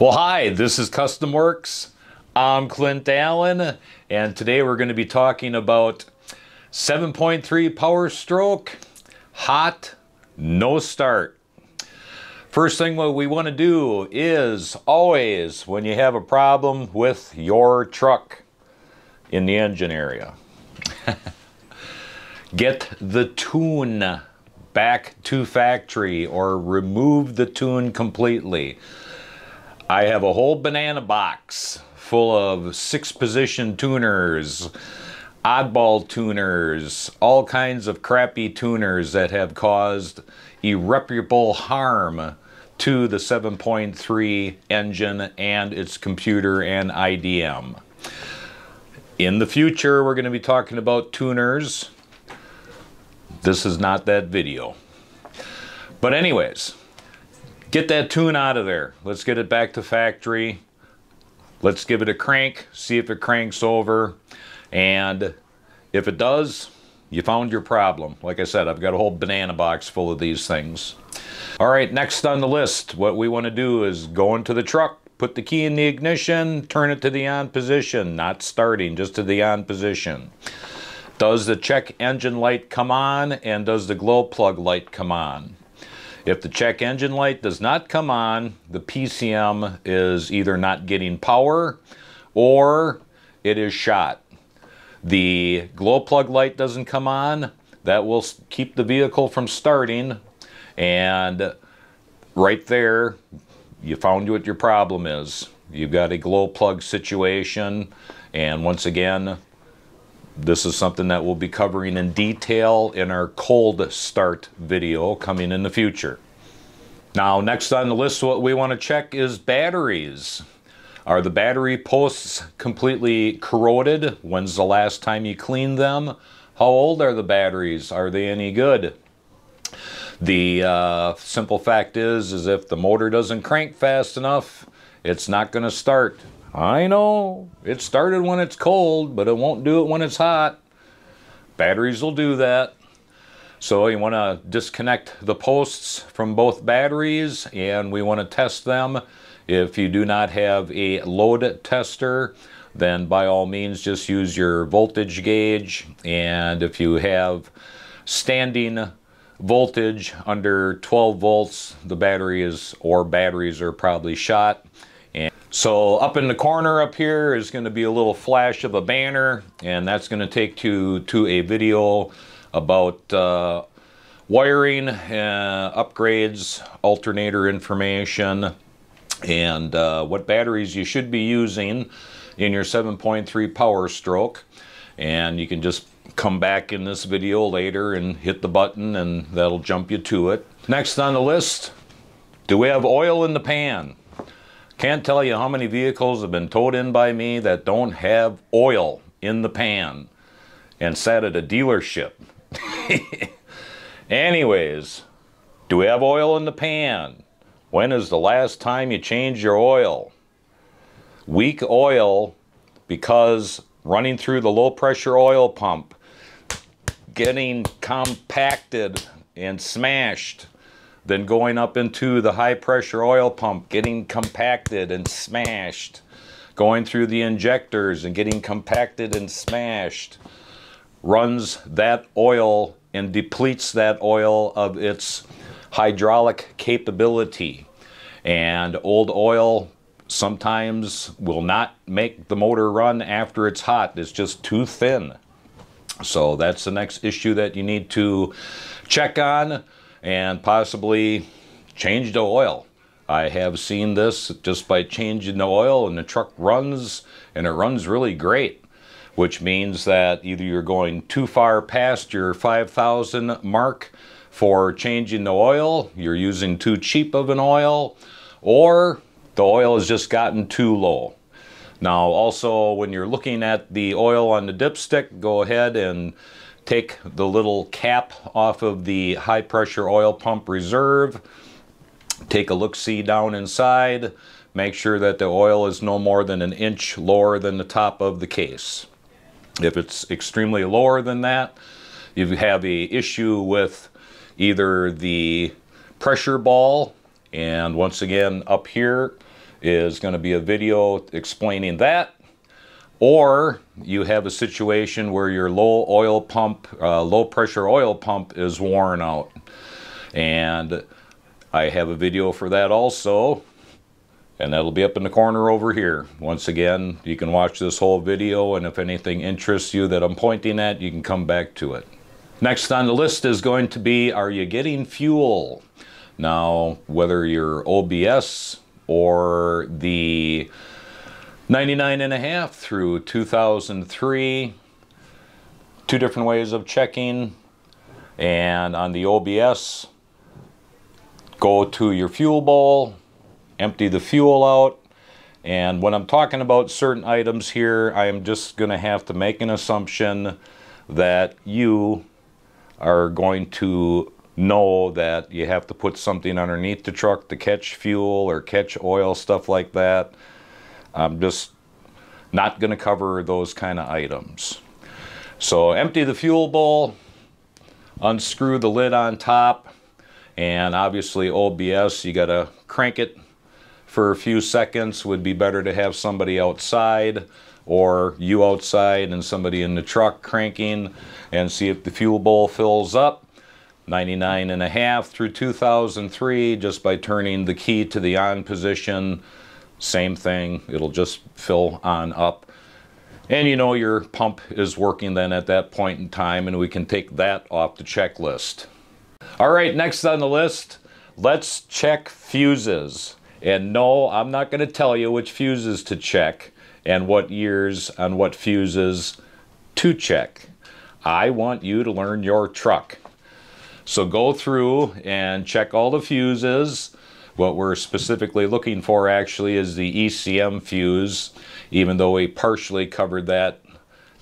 Well, hi, this is Custom Works. I'm Clint Allen, and today we're going to be talking about 7.3 power stroke, hot, no start. First thing what we want to do is always, when you have a problem with your truck in the engine area, get the tune back to factory or remove the tune completely. I have a whole banana box full of 6-position tuners, oddball tuners, all kinds of crappy tuners that have caused irreparable harm to the 7.3 engine and its computer and IDM. In the future, we're going to be talking about tuners. This is not that video. But anyways, get that tune out of there. Let's get it back to factory. Let's give it a crank, see if it cranks over. And if it does, you found your problem. Like I said, I've got a whole banana box full of these things. All right, next on the list, what we want to do is go into the truck, put the key in the ignition, turn it to the on position, not starting, just to the on position. Does the check engine light come on, and does the glow plug light come on? If the check engine light does not come on, the PCM is either not getting power or it is shot. The glow plug light doesn't come on, that will keep the vehicle from starting, and right there you found what your problem is. You've got a glow plug situation, and once again, this is something that we'll be covering in detail in our cold start video coming in the future. Now, next on the list, what we want to check is batteries. Are the battery posts completely corroded? When's the last time you cleaned them? How old are the batteries? Are they any good? The simple fact is if the motor doesn't crank fast enough, it's not going to start. I know, it started when it's cold, but it won't do it when it's hot. Batteries will do that. So you want to disconnect the posts from both batteries, and we want to test them. If you do not have a load tester, then by all means just use your voltage gauge. And if you have standing voltage under 12 volts, the batteries are probably shot. So up in the corner up here is going to be a little flash of a banner, and that's going to take you to a video about wiring, upgrades, alternator information, and what batteries you should be using in your 7.3 power stroke. And you can just come back in this video later and hit the button, and that'll jump you to it. Next on the list, do we have oil in the pan? Can't tell you how many vehicles have been towed in by me that don't have oil in the pan and sat at a dealership. Anyways, do we have oil in the pan? When is the last time you changed your oil? Weak oil, because running through the low pressure oil pump, getting compacted and smashed, then going up into the high pressure oil pump, getting compacted and smashed, going through the injectors and getting compacted and smashed, runs that oil and depletes that oil of its hydraulic capability. And old oil sometimes will not make the motor run after it's hot. It's just too thin. So that's the next issue that you need to check on, and possibly change the oil. I have seen this just by changing the oil, and the truck runs, and it runs really great, which means that either you're going too far past your 5,000 mark for changing the oil, you're using too cheap of an oil, or the oil has just gotten too low. Now also, when you're looking at the oil on the dipstick, go ahead and take the little cap off of the high pressure oil pump reserve, take a look-see down inside, make sure that the oil is no more than an inch lower than the top of the case. If it's extremely lower than that, you have an issue with either the pressure ball, and once again up here is going to be a video explaining that. Or you have a situation where your low pressure oil pump is worn out. And I have a video for that also. And that'll be up in the corner over here. Once again, you can watch this whole video, and if anything interests you that I'm pointing at, you can come back to it. Next on the list is going to be, are you getting fuel? Now, whether you're OBS or the 99.5 through 2003, two different ways of checking. And on the OBS, go to your fuel bowl, empty the fuel out. And when I'm talking about certain items here, I am just going to have to make an assumption that you are going to know that you have to put something underneath the truck to catch fuel or catch oil, stuff like that. I'm just not going to cover those kind of items. So empty the fuel bowl, unscrew the lid on top, and obviously OBS, you got to crank it for a few seconds. Would be better to have somebody outside or you outside and somebody in the truck cranking and see if the fuel bowl fills up. 99.5 through 2003, just by turning the key to the on position. Same thing, it'll just fill on up. And you know your pump is working then at that point in time, and we can take that off the checklist. All right, next on the list, let's check fuses. And no, I'm not going to tell you which fuses to check and what years on what fuses to check. I want you to learn your truck. So go through and check all the fuses. What we're specifically looking for actually is the ECM fuse, even though we partially covered that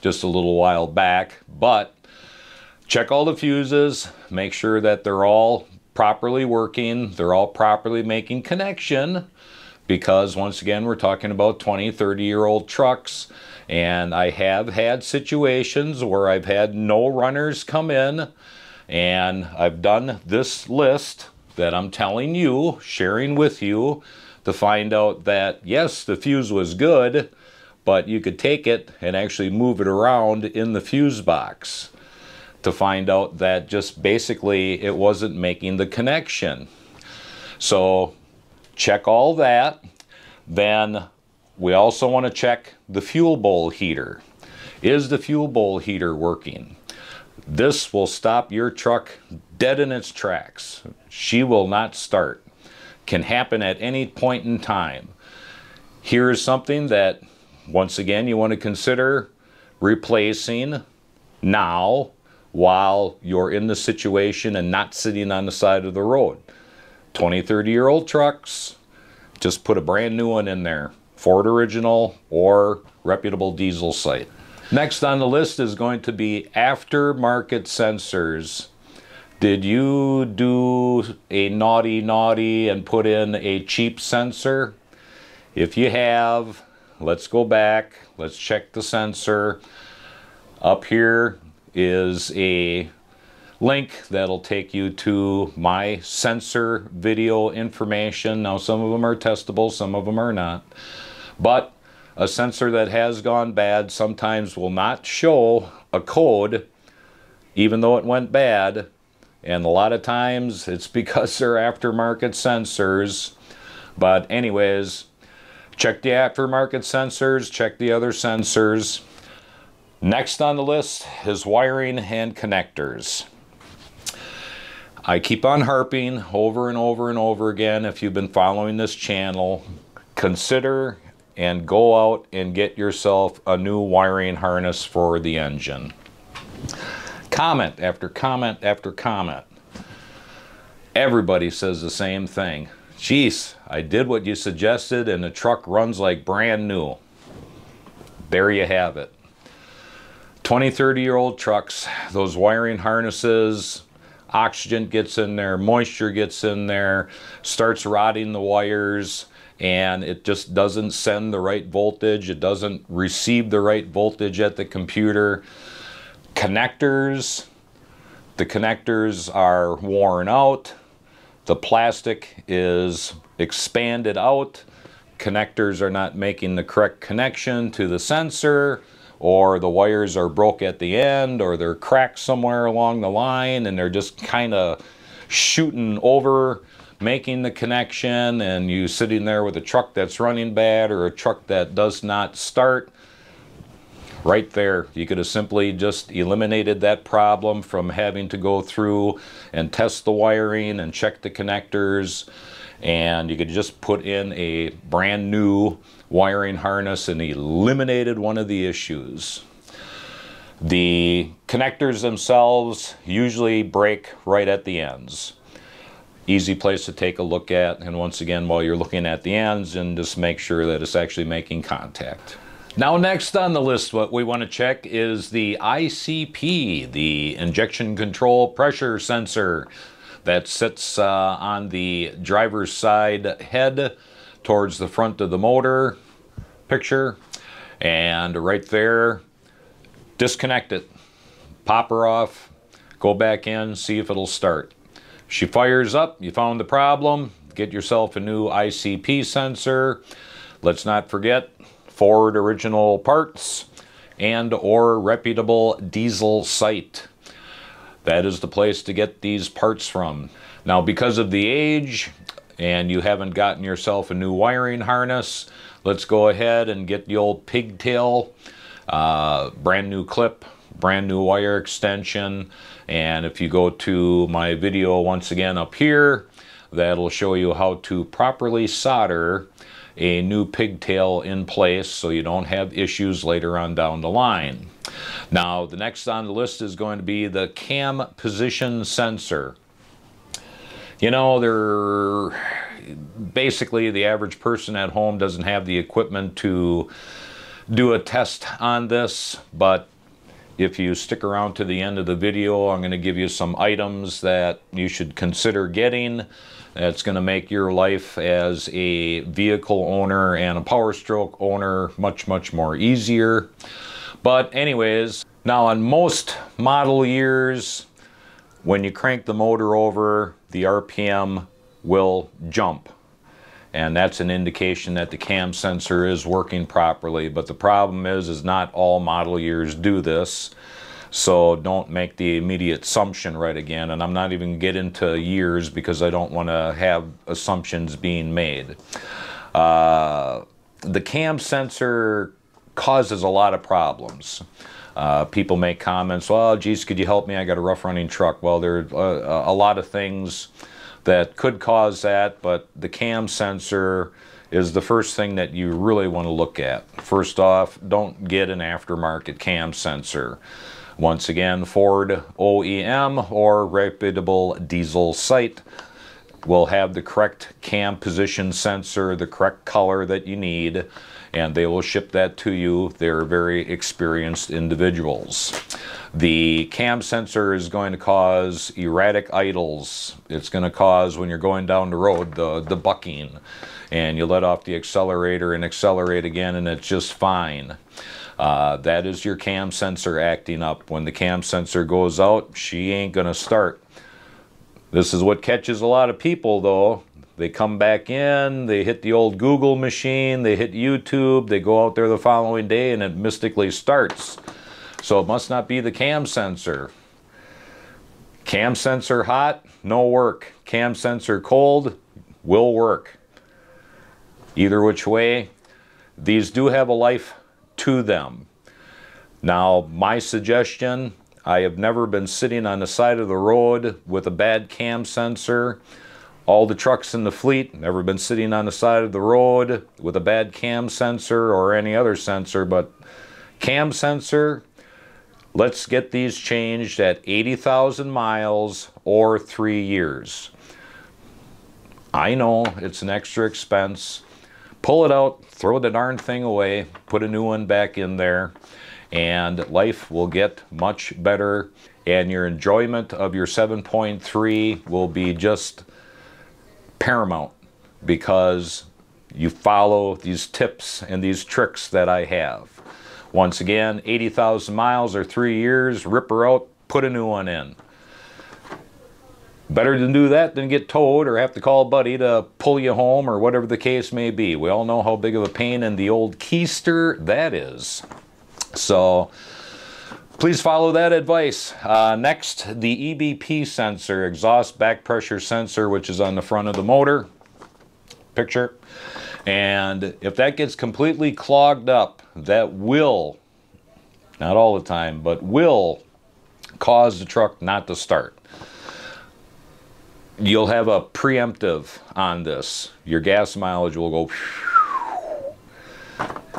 just a little while back. But check all the fuses, make sure that they're all properly working, they're all properly making connection, because once again we're talking about 20, 30-year-old trucks, and I have had situations where I've had no runners come in, and I've done this list that I'm telling you, sharing with you, to find out that yes, the fuse was good, but you could take it and actually move it around in the fuse box to find out that just basically it wasn't making the connection. So check all that. Then we also want to check the fuel bowl heater. Is the fuel bowl heater working? This will stop your truck dead in its tracks. She will not start. Can happen at any point in time. Here is something that, once again, you want to consider replacing now while you're in the situation and not sitting on the side of the road. 20, 30-year-old trucks, just put a brand new one in there. Ford original or reputable diesel site. Next on the list is going to be aftermarket sensors. Did you do a naughty and put in a cheap sensor? If you have, let's go back. Let's check the sensor. Up here is a link that'll take you to my sensor video information. Now some of them are testable, some of them are not. But a sensor that has gone bad sometimes will not show a code even though it went bad, and a lot of times it's because they're aftermarket sensors. But anyways, check the aftermarket sensors, check the other sensors. Next on the list is wiring and connectors. I keep on harping over and over and over again, if you've been following this channel, consider and go out and get yourself a new wiring harness for the engine. Comment after comment after comment. Everybody says the same thing. Geez, I did what you suggested and the truck runs like brand new. There you have it. 20, 30-year-old trucks, those wiring harnesses, oxygen gets in there, moisture gets in there, starts rotting the wires, and it just doesn't send the right voltage. It doesn't receive the right voltage at the computer. Connectors, the connectors are worn out. The plastic is expanded out. connectors are not making the correct connection to the sensor, or the wires are broke at the end, or they're cracked somewhere along the line and they're just kind of shooting over making the connection, and you sitting there with a truck that's running bad or a truck that does not start, right there you could have simply just eliminated that problem from having to go through and test the wiring and check the connectors, and you could just put in a brand new wiring harness and eliminated one of the issues. The connectors themselves usually break right at the ends. Easy place to take a look at, and once again, while you're looking at the ends, and just make sure that it's actually making contact. Now, next on the list, what we want to check is the ICP, the injection control pressure sensor that sits on the driver's side head towards the front of the motor picture, and right there, disconnect it, pop her off, go back in, see if it'll start. She fires up, you found the problem, get yourself a new ICP sensor. Let's not forget Ford original parts and or reputable diesel site. That is the place to get these parts from. Now, because of the age and you haven't gotten yourself a new wiring harness, let's go ahead and get the old pigtail, brand new clip, brand new wire extension. And if you go to my video once again up here, that'll show you how to properly solder a new pigtail in place so you don't have issues later on down the line. Now, the next on the list is going to be the cam position sensor. You know, basically the average person at home doesn't have the equipment to do a test on this, but if you stick around to the end of the video, I'm going to give you some items that you should consider getting. That's going to make your life as a vehicle owner and a POWERSTROKE owner much, much more easier. But anyways, now on most model years, when you crank the motor over, the RPM will jump. And that's an indication that the cam sensor is working properly. But the problem is not all model years do this. So don't make the immediate assumption right again. And I'm not even getting into years because I don't want to have assumptions being made. The cam sensor causes a lot of problems. People make comments, well, geez, could you help me? I got a rough running truck. Well, there's a lot of things that could cause that, but the cam sensor is the first thing that you really want to look at. First off, don't get an aftermarket cam sensor. Once again, Ford OEM or reputable diesel site will have the correct cam position sensor, the correct color that you need, and they will ship that to you. They're very experienced individuals. The cam sensor is going to cause erratic idles. It's going to cause, when you're going down the road, the bucking, and you let off the accelerator and accelerate again and it's just fine. That is your cam sensor acting up. When the cam sensor goes out, she ain't going to start. This is what catches a lot of people though. They come back in, they hit the old Google machine, they hit YouTube, they go out there the following day and it mystically starts. So it must not be the cam sensor. Cam sensor hot, no work. Cam sensor cold, will work. Either which way, these do have a life to them. Now, my suggestion, I have never been sitting on the side of the road with a bad cam sensor. All the trucks in the fleet, never been sitting on the side of the road with a bad cam sensor or any other sensor, but cam sensor, let's get these changed at 80,000 miles or 3 years. I know it's an extra expense. Pull it out, throw the darn thing away, put a new one back in there, and life will get much better, and your enjoyment of your 7.3 will be just paramount because you follow these tips and these tricks that I have. Once again, 80,000 miles or 3 years, rip her out, put a new one in. Better to do that than get towed or have to call a buddy to pull you home or whatever the case may be. We all know how big of a pain in the old keister that is. So please follow that advice. Next, the EBP sensor, exhaust back pressure sensor, which is on the front of the motor. Picture. And if that gets completely clogged up, that will, not all the time, but will cause the truck not to start. You'll have a preemptive on this. Your gas mileage will go.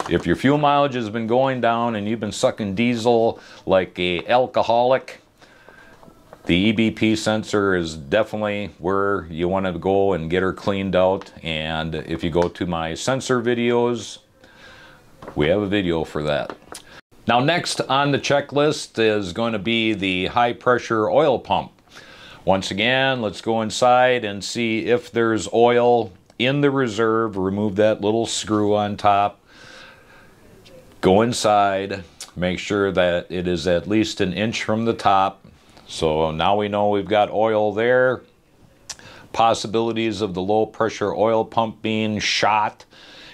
If your fuel mileage has been going down and you've been sucking diesel like a alcoholic, the EBP sensor is definitely where you want to go and get her cleaned out. And if you go to my sensor videos, we have a video for that. Now next on the checklist is going to be the high pressure oil pump. Once again, let's go inside and see if there's oil in the reserve. Remove that little screw on top. Go inside, make sure that it is at least an inch from the top. So now we know we've got oil there. Possibilities of the low pressure oil pump being shot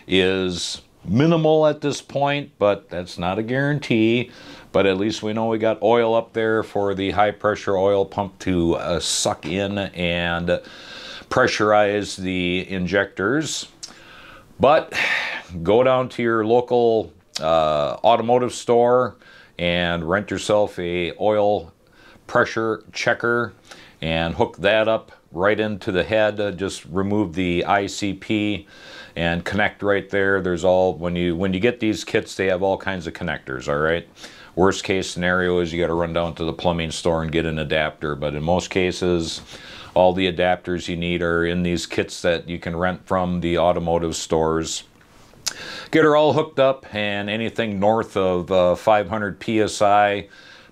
is minimal at this point, but that's not a guarantee. But at least we know we got oil up there for the high pressure oil pump to suck in and pressurize the injectors. But go down to your local automotive store and rent yourself a oil pressure checker and hook that up right into the head. Just remove the ICP and connect right there. There's all, when you get these kits, they have all kinds of connectors, all right? Worst case scenario is you got to run down to the plumbing store and get an adapter, but in most cases all the adapters you need are in these kits that you can rent from the automotive stores. Get her all hooked up, and anything north of 500 psi,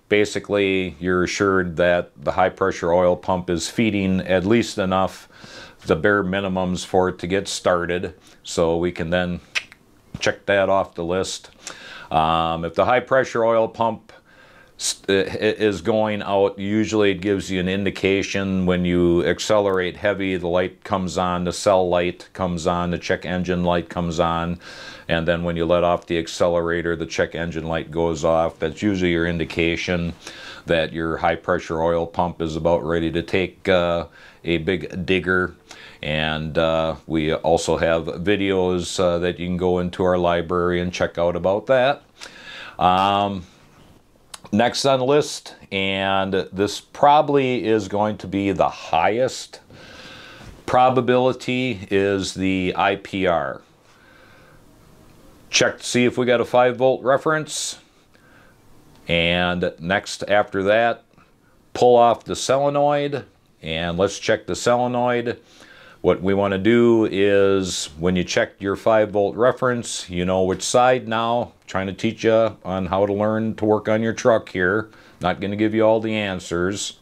basically you're assured that the high pressure oil pump is feeding at least enough, the bare minimums for it to get started, so we can then check that off the list. If the high pressure oil pump is going out, usually it gives you an indication. When you accelerate heavy, the light comes on, the cell light comes on, the check engine light comes on, and then when you let off the accelerator, the check engine light goes off. That's usually your indication that your high pressure oil pump is about ready to take a big digger. And we also have videos that you can go into our library and check out about that. Next on the list, and this probably is going to be the highest probability, is the IPR. Check to see if we got a 5-volt reference. And next after that, pull off the solenoid and let's check the solenoid. What we want to do is, when you check your 5-volt reference, you know which side now. Trying to teach you on how to learn to work on your truck here. Not going to give you all the answers.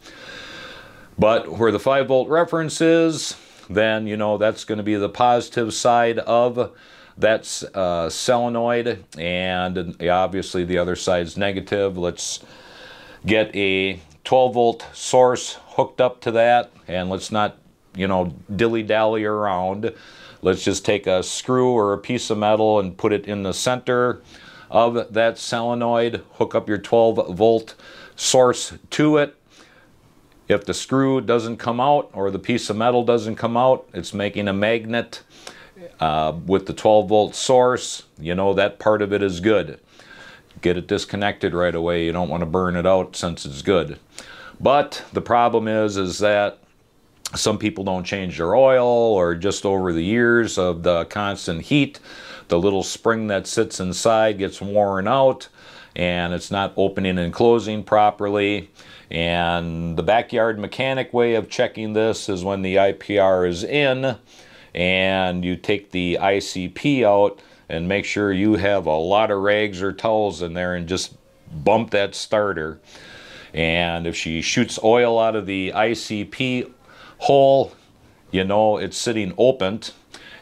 But where the 5-volt reference is, then you know that's going to be the positive side of that solenoid. And obviously the other side's negative. Let's get a 12-volt source hooked up to that. And let's not, you know, dilly-dally around. Let's just take a screw or a piece of metal and put it in the center of that solenoid. Hook up your 12-volt source to it. If the screw doesn't come out or the piece of metal doesn't come out, it's making a magnet with the 12-volt source. You know that part of it is good. Get it disconnected right away. You don't want to burn it out since it's good. But the problem is that some people don't change their oil, or just over the years of the constant heat, the little spring that sits inside gets worn out and it's not opening and closing properly. And the backyard mechanic way of checking this is when the IPR is in and you take the ICP out and make sure you have a lot of rags or towels in there and just bump that starter. And if she shoots oil out of the ICP hole, you know it's sitting opened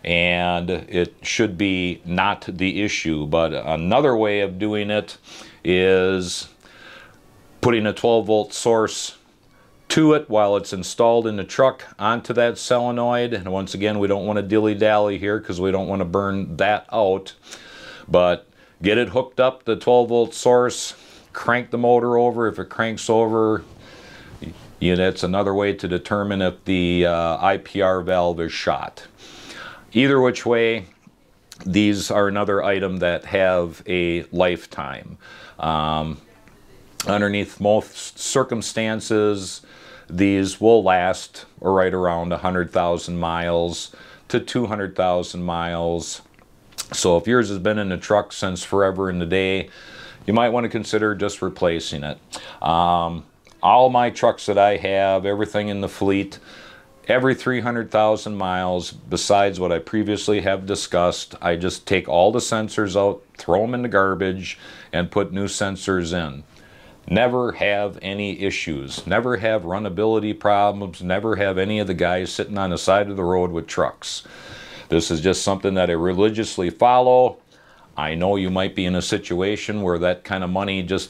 and it should be not the issue. But another way of doing it is putting a 12-volt source to it while it's installed in the truck onto that solenoid. And once again, we don't want to dilly-dally here because we don't want to burn that out. But get it hooked up to the 12-volt source, crank the motor over. If it cranks over, that's another way to determine if the IPR valve is shot. Either which way, these are another item that have a lifetime. Underneath most circumstances, these will last right around 100,000 miles to 200,000 miles. So if yours has been in the truck since forever and a day, you might want to consider just replacing it. All my trucks that I have, everything in the fleet, every 300,000 miles, besides what I previously have discussed, I just take all the sensors out, throw them in the garbage, and put new sensors in. Never have any issues, never have runnability problems, never have any of the guys sitting on the side of the road with trucks. This is just something that I religiously follow. I know you might be in a situation where that kind of money just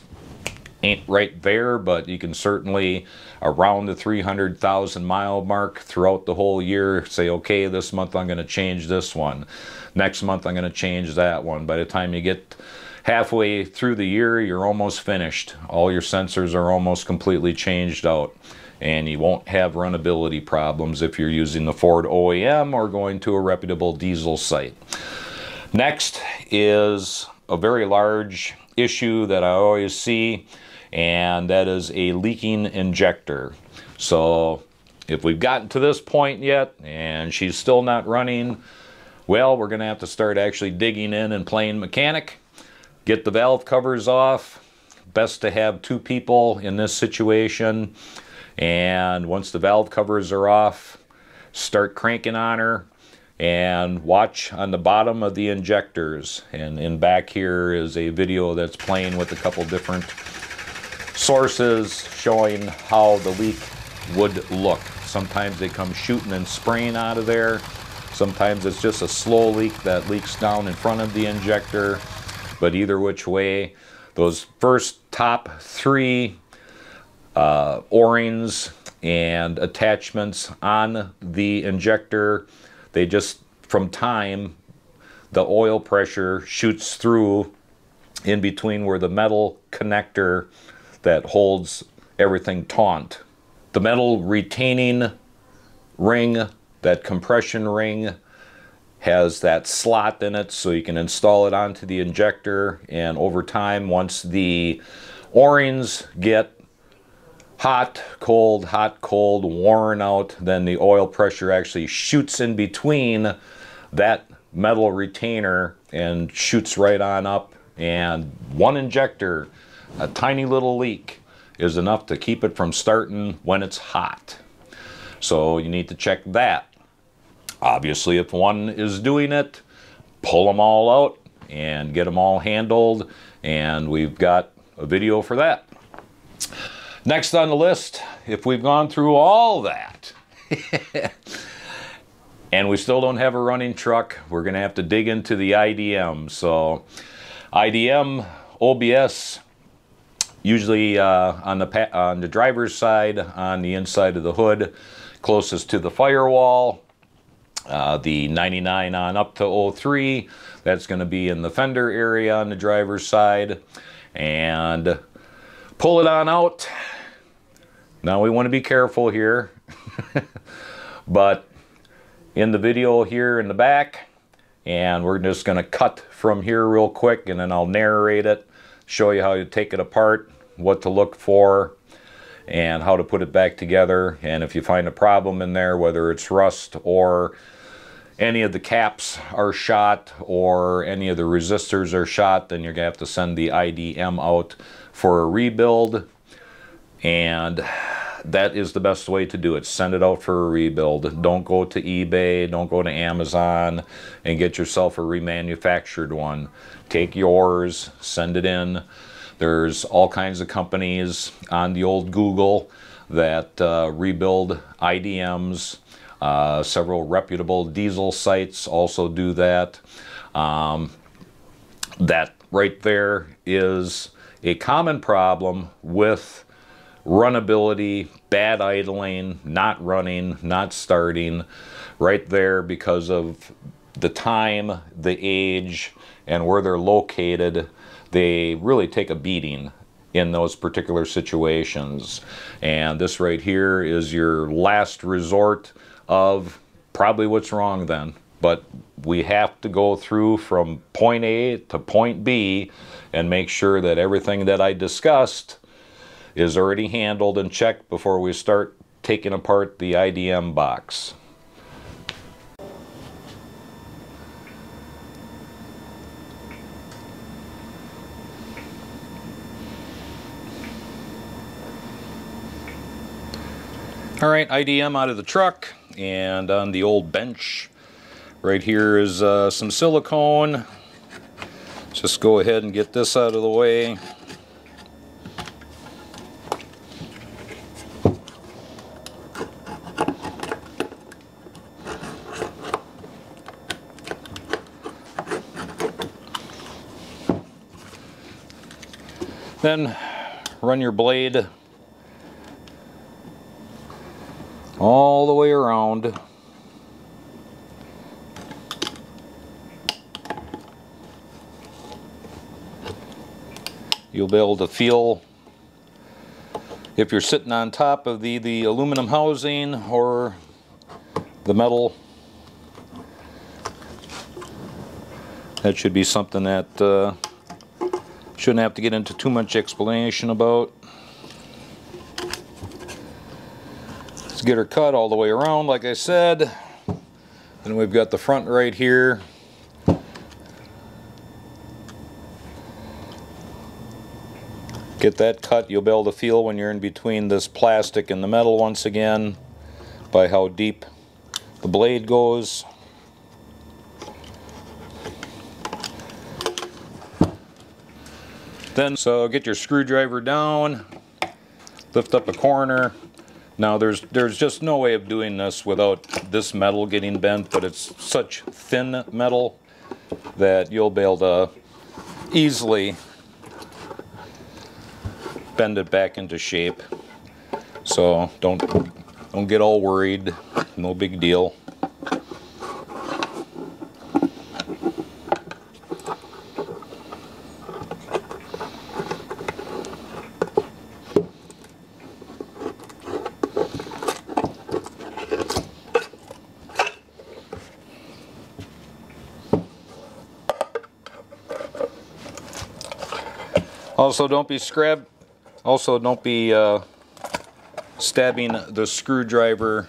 ain't right there, but you can certainly, around the 300,000 mile mark throughout the whole year, say, okay, this month I'm going to change this one. Next month I'm going to change that one. By the time you get halfway through the year, you're almost finished. All your sensors are almost completely changed out, and you won't have runnability problems if you're using the Ford OEM or going to a reputable diesel site. Next is a very large issue that I always see, and that is a leaking injector. So if we've gotten to this point yet and she's still not running, well, we're going to have to start actually digging in and playing mechanic. Get the valve covers off. Best to have two people in this situation. And once the valve covers are off, start cranking on her and watch on the bottom of the injectors. And in back here is a video that's playing with a couple different sources showing how the leak would look. Sometimes they come shooting and spraying out of there. Sometimes it's just a slow leak that leaks down in front of the injector. But either which way, those first top three O-rings and attachments on the injector, they just, from time, the oil pressure shoots through in between where the metal connector that holds everything taut. The metal retaining ring, that compression ring, has that slot in it so you can install it onto the injector, and over time, once the O-rings get hot, cold, worn out, then the oil pressure actually shoots in between that metal retainer and shoots right on up, and one injector, a tiny little leak, is enough to keep it from starting when it's hot. So you need to check that. Obviously, if one is doing it, pull them all out and get them all handled, and we've got a video for that. Next on the list, if we've gone through all that and we still don't have a running truck, we're going to have to dig into the IDM. So IDM, OBS, usually on the driver's side, on the inside of the hood, closest to the firewall. The 99 on up to 03, that's going to be in the fender area on the driver's side. And pull it on out. Now we want to be careful here. But in the video here in the back, and we're just going to cut from here real quick, and then I'll narrate it, show you how to take it apart, what to look for, and how to put it back together. And if you find a problem in there, whether it's rust or any of the caps are shot or any of the resistors are shot, then you're going to have to send the IDM out for a rebuild. And that is the best way to do it. Send it out for a rebuild. Don't go to eBay, don't go to Amazon and get yourself a remanufactured one. Take yours, send it in. There's all kinds of companies on the old Google that rebuild IDMs. Several reputable diesel sites also do that. That right there is a common problem with runnability, bad idling, not running, not starting, right there because of the time, the age, and where they're located. They really take a beating in those particular situations. And this right here is your last resort of probably what's wrong then. But we have to go through from point A to point B and make sure that everything that I discussed is already handled and checked before we start taking apart the IDM box. Alright, IDM out of the truck, and on the old bench right here is some silicone. Just go ahead and get this out of the way. Then run your blade all the way around. You'll be able to feel if you're sitting on top of the aluminum housing or the metal. That should be something that shouldn't have to get into too much explanation about. Let's get her cut all the way around, like I said. Then we've got the front right here. Get that cut. You'll be able to feel when you're in between this plastic and the metal once again by how deep the blade goes. Then, so get your screwdriver down, lift up a corner. Now there's just no way of doing this without this metal getting bent, but it's such thin metal that you'll be able to easily bend it back into shape. So don't get all worried, no big deal. Also, don't be stabbing the screwdriver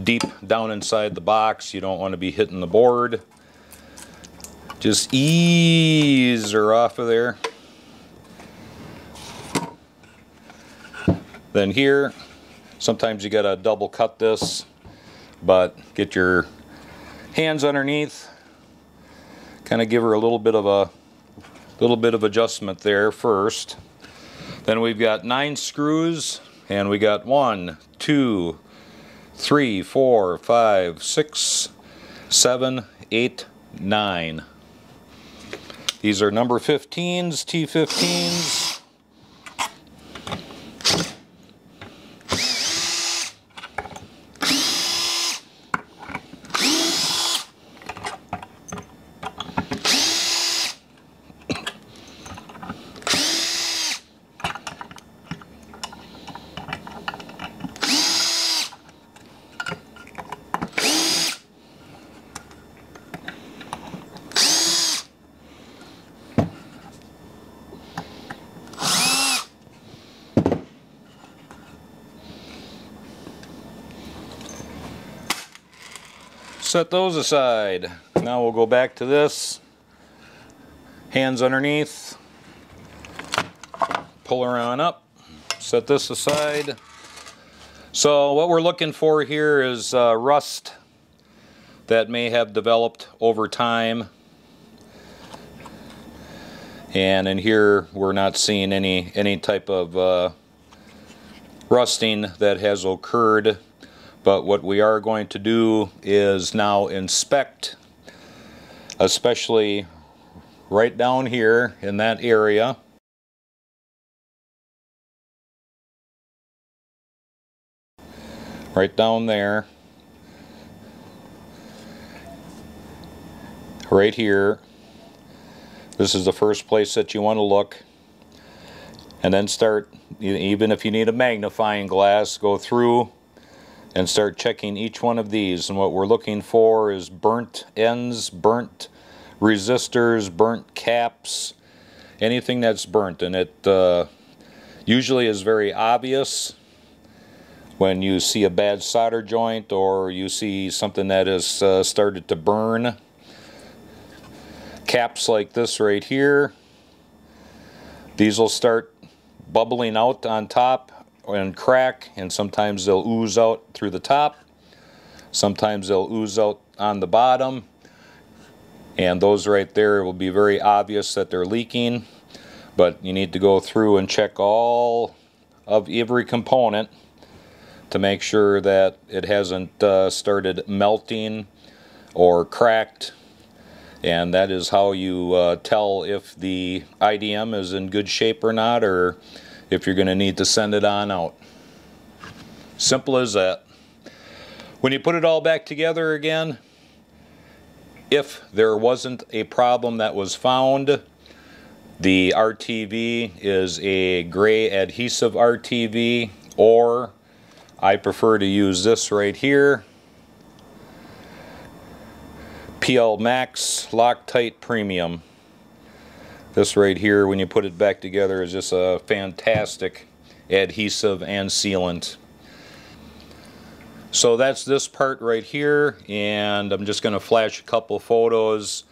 deep down inside the box. You don't want to be hitting the board. Just ease her off of there. Then here, sometimes you gotta double cut this, but get your hands underneath. Kind of give her a little bit of adjustment there first. Then we've got 9 screws, and we got 1, 2, 3, 4, 5, 6, 7, 8, 9. These are number 15s, T15s. Set those aside. Now we'll go back to this. Hands underneath. Pull her on up. Set this aside. So what we're looking for here is rust that may have developed over time. And in here we're not seeing any type of rusting that has occurred. But what we are going to do is now inspect, especially right down here in that area. right down there, right here. This is the first place that you want to look, and then start, even if you need a magnifying glass, go through and start checking each one of these. And what we're looking for is burnt ends, burnt resistors, burnt caps, anything that's burnt. And it usually is very obvious when you see a bad solder joint or you see something that has started to burn. Caps like this right here, these will start bubbling out on top and crack, and sometimes they'll ooze out through the top, sometimes they'll ooze out on the bottom, and those right there will be very obvious that they're leaking. But you need to go through and check all of every component to make sure that it hasn't started melting or cracked. And that is how you tell if the IDM is in good shape or not, or if you're going to need to send it on out. Simple as that. When you put it all back together again, if there wasn't a problem that was found, the RTV is a gray adhesive RTV, or I prefer to use this right here, PL Max Loctite Premium. This right here, when you put it back together, is just a fantastic adhesive and sealant. So that's this part right here, and I'm just going to flash a couple photos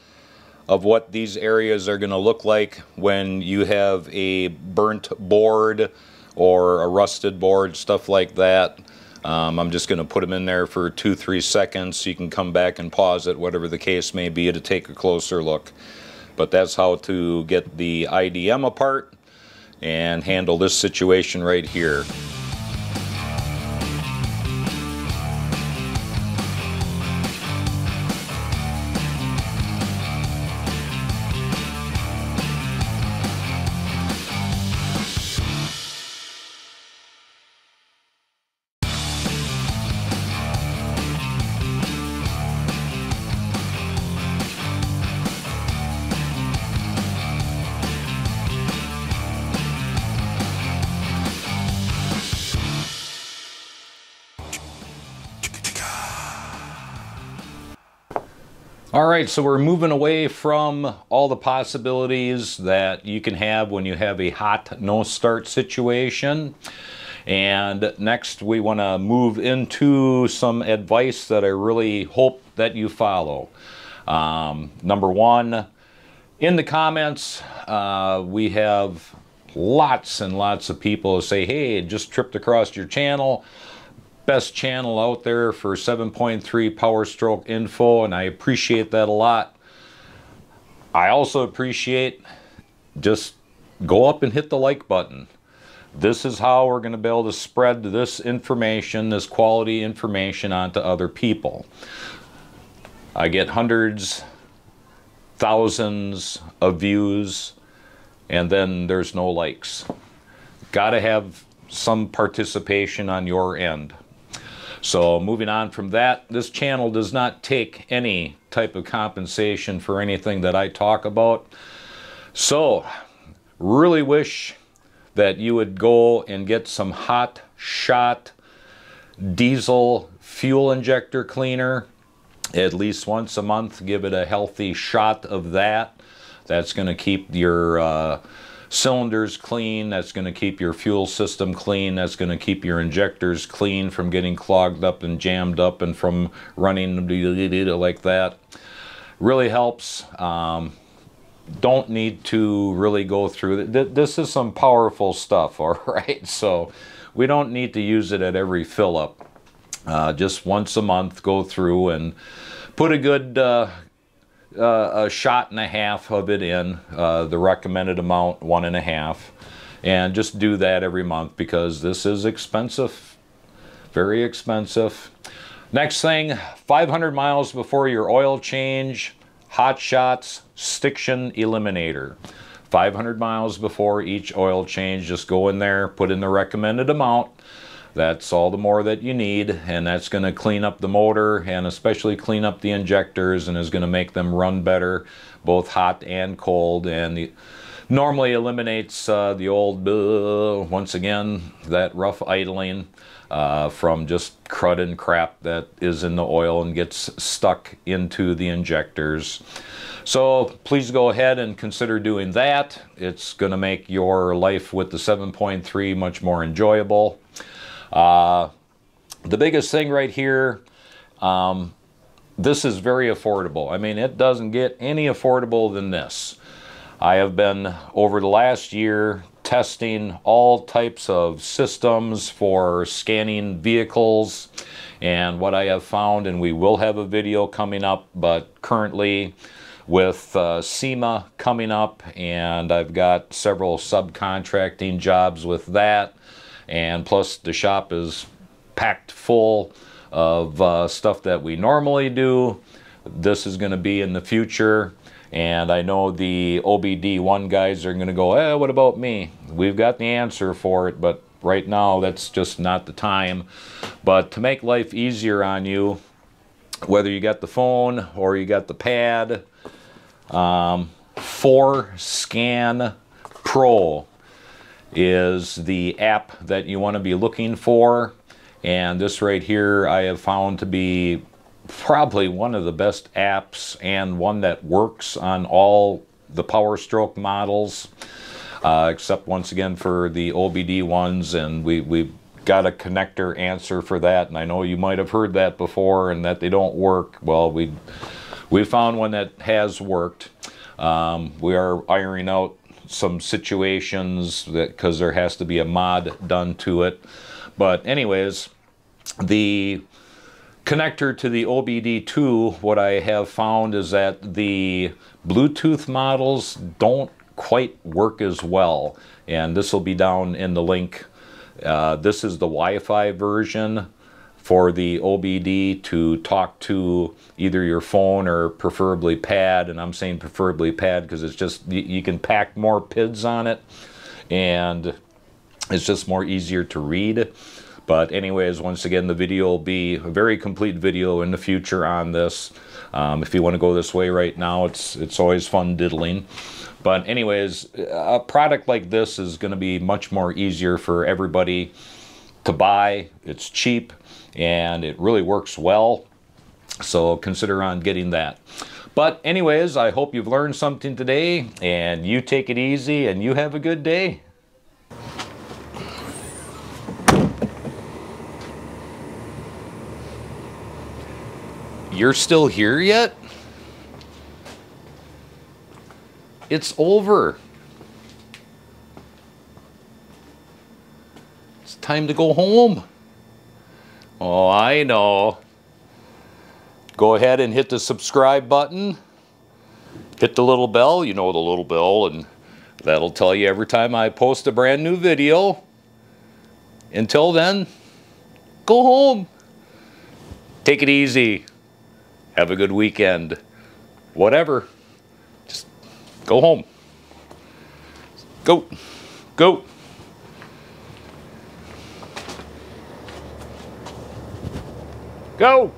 of what these areas are going to look like when you have a burnt board or a rusted board, stuff like that. I'm just going to put them in there for 2-3 seconds so you can come back and pause it, whatever the case may be, to take a closer look. But that's how to get the IDM apart and handle this situation right here. Alright, so we're moving away from all the possibilities that you can have when you have a hot no start situation. And next we want to move into some advice that I really hope that you follow. Number one, in the comments we have lots and lots of people who say, hey, just tripped across your channel. Best channel out there for 7.3 power stroke info, and I appreciate that a lot. I also appreciate, just go up and hit the like button. This is how we're going to be able to spread this information, this quality information, onto other people. I get hundreds, thousands of views, and then there's no likes. Gotta have some participation on your end. So moving on from that, this channel does not take any type of compensation for anything that I talk about. So really wish that you would go and get some hot shot diesel fuel injector cleaner at least once a month. Give it a healthy shot of that. That's going to keep your cylinders clean, that's going to keep your fuel system clean, that's going to keep your injectors clean from getting clogged up and jammed up and from running like that. Really helps. Don't need to really go through this is some powerful stuff, all right? So we don't need to use it at every fill up. Just once a month, go through and put a good a shot and a half of it in, the recommended amount, 1.5, and just do that every month, because this is expensive, very expensive. Next thing, 500 miles before your oil change, Hot Shots Stiction Eliminator. 500 miles before each oil change, just go in there, put in the recommended amount, that's all the more that you need, and that's going to clean up the motor and especially clean up the injectors, and is going to make them run better, both hot and cold, and normally eliminates the old, once again, that rough idling from just crud and crap that is in the oil and gets stuck into the injectors. So please go ahead and consider doing that. It's going to make your life with the 7.3 much more enjoyable. The biggest thing right here, this is very affordable. I mean, it doesn't get any affordable than this. I have been, over the last year, testing all types of systems for scanning vehicles, and what I have found, and we will have a video coming up, but currently with SEMA coming up, and I've got several subcontracting jobs with that, and plus the shop is packed full of stuff that we normally do. This is going to be in the future, and I know the OBD1 guys are going to go, eh, what about me? We've got the answer for it, but right now that's just not the time. But to make life easier on you, whether you got the phone or you got the pad, 4Scan Pro is the app that you want to be looking for, and this right here I have found to be probably one of the best apps, and one that works on all the POWERSTROKE models, except once again for the OBD ones, and we've got a connector answer for that, and I know you might have heard that before and that they don't work. Well, we found one that has worked. We are ironing out some situations that, because there has to be a mod done to it. But anyways, the connector to the OBD2, what I have found is that the Bluetooth models don't quite work as well, and this will be down in the link. This is the Wi-Fi version for the OBD to talk to either your phone or preferably pad, and I'm saying preferably pad because it's just, you can pack more PIDs on it and it's just more easier to read. But anyways, once again, the video will be a very complete video in the future on this. If you want to go this way right now, it's always fun diddling. But anyways, a product like this is going to be much more easier for everybody to buy. It's cheap and it really works well, so consider on getting that. But anyways, I hope you've learned something today, and you take it easy and you have a good day. You're still here yet? It's over. It's time to go home. Oh, I know. Go ahead and hit the subscribe button. Hit the little bell, you know, the little bell, and that'll tell you every time I post a brand new video. Until then, go home. Take it easy. Have a good weekend. Whatever. Just go home. Go. Go. Go!